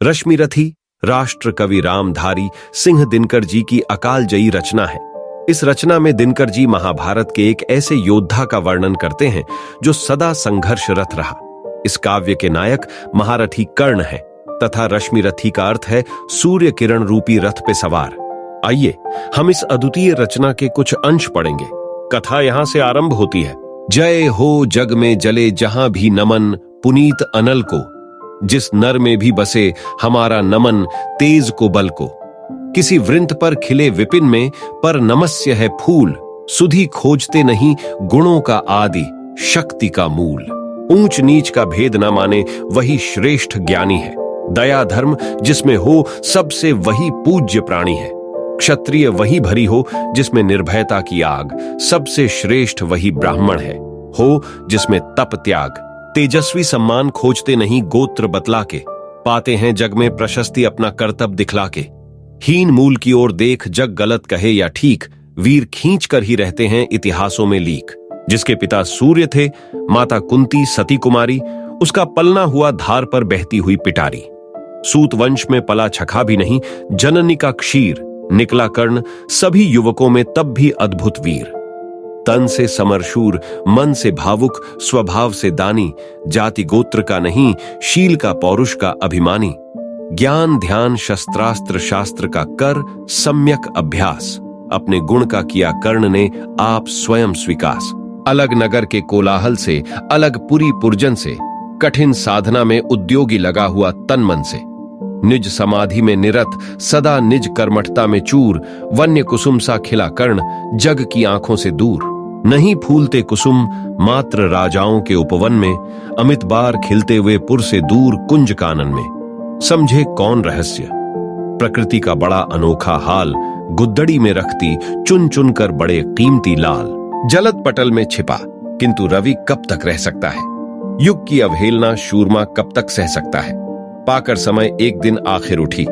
रश्मिरथी राष्ट्र कवि रामधारी सिंह दिनकर जी की अकालजयी रचना है। इस रचना में दिनकर जी महाभारत के एक ऐसे योद्धा का वर्णन करते हैं जो सदा संघर्षरत रहा। इस काव्य के नायक महारथी कर्ण है तथा रश्मिरथी का अर्थ है सूर्य किरण रूपी रथ पे सवार। आइए हम इस अद्वितीय रचना के कुछ अंश पढ़ेंगे। कथा यहां से आरंभ होती है। जय हो जग में जले जहां भी नमन पुनीत अनल को, जिस नर में भी बसे हमारा नमन तेज को बल को। किसी वृंत पर खिले विपिन में पर नमस्य है फूल, सुधि खोजते नहीं गुणों का आदि शक्ति का मूल। ऊंच नीच का भेद न माने वही श्रेष्ठ ज्ञानी है, दया धर्म जिसमें हो सबसे वही पूज्य प्राणी है। क्षत्रिय वही भरी हो जिसमें निर्भयता की आग, सबसे श्रेष्ठ वही ब्राह्मण है। हो जिसमें तप त्याग, तेजस्वी सम्मान खोजते नहीं गोत्र बतला के, पाते हैं जग में प्रशस्ति अपना कर्तव्य दिखला के। हीन मूल की ओर देख जग गलत कहे या ठीक, वीर खींच कर ही रहते हैं इतिहासों में लीक। जिसके पिता सूर्य थे, माता कुंती सती कुमारी, उसका पलना हुआ धार पर बहती हुई पिटारी। सूत वंश में पला छखा भी नहीं, जननी का क्षीर निकला कर्ण, सभी युवकों में तब भी अद्भुत वीर। तन से समरशूर, मन से भावुक, स्वभाव से दानी, जाति गोत्र का नहीं, शील का पौरुष का अभिमानी। ज्ञान ध्यान शस्त्रास्त्र शास्त्र का कर सम्यक अभ्यास, अपने गुण का किया कर्ण ने आप स्वयं स्वीकास। अलग नगर के कोलाहल से, अलग पुरी पुरजन से, कठिन साधना में उद्योगी लगा हुआ तन मन से। निज समाधि में निरत, सदा निज कर्मठता में चूर, वन्य कुसुम सा खिला कर्ण, जग की आंखों से दूर। नहीं फूलते कुसुम मात्र राजाओं के उपवन में, अमित बार खिलते हुए पुर से दूर कुंज कानन में। समझे कौन रहस्य प्रकृति का बड़ा अनोखा हाल, गुद्दड़ी में रखती चुन चुन कर बड़े कीमती लाल। जलद पटल में छिपा किंतु रवि कब तक रह सकता है, युग की अवहेलना शूरमा कब तक सह सकता है। पाकर समय एक दिन आखिर उठी,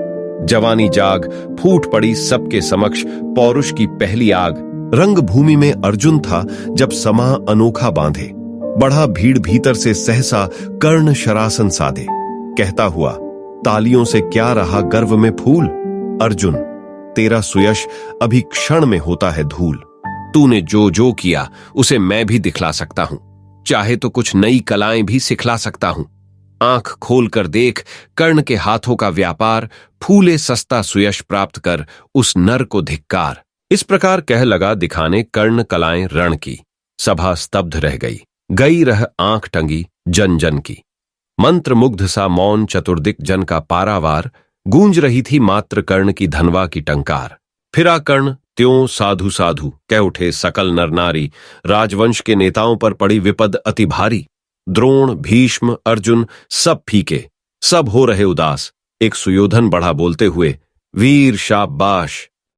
जवानी जाग फूट पड़ी सबके समक्ष पौरुष की पहली आग। रंग भूमि में अर्जुन था जब समा अनोखा बांधे, बढ़ा भीड़ भीतर से सहसा कर्ण शरासन साधे। कहता हुआ तालियों से क्या रहा गर्व में फूल, अर्जुन तेरा सुयश अभी क्षण में होता है धूल। तूने जो जो किया उसे मैं भी दिखला सकता हूं, चाहे तो कुछ नई कलाएं भी सिखला सकता हूं। आंख खोल कर देख कर्ण के हाथों का व्यापार, फूले सस्ता सुयश प्राप्त कर उस नर को धिक्कार। इस प्रकार कह लगा दिखाने कर्ण कलाएं रण की। सभा स्तब्ध रह गई रह आंख टंगी जन जन की। मंत्र मुग्ध सा मौन चतुर्दिक जन का पारावार, गूंज रही थी मात्र कर्ण की धनवा की टंकार। फिरा कर्ण त्यों साधु साधु कह उठे सकल नर नारी, राजवंश के नेताओं पर पड़ी विपद अति भारी। द्रोण भीष्म अर्जुन सब फीके, सब हो रहे उदास। एक सुयोधन बढ़ा बोलते हुए, वीर शाबाश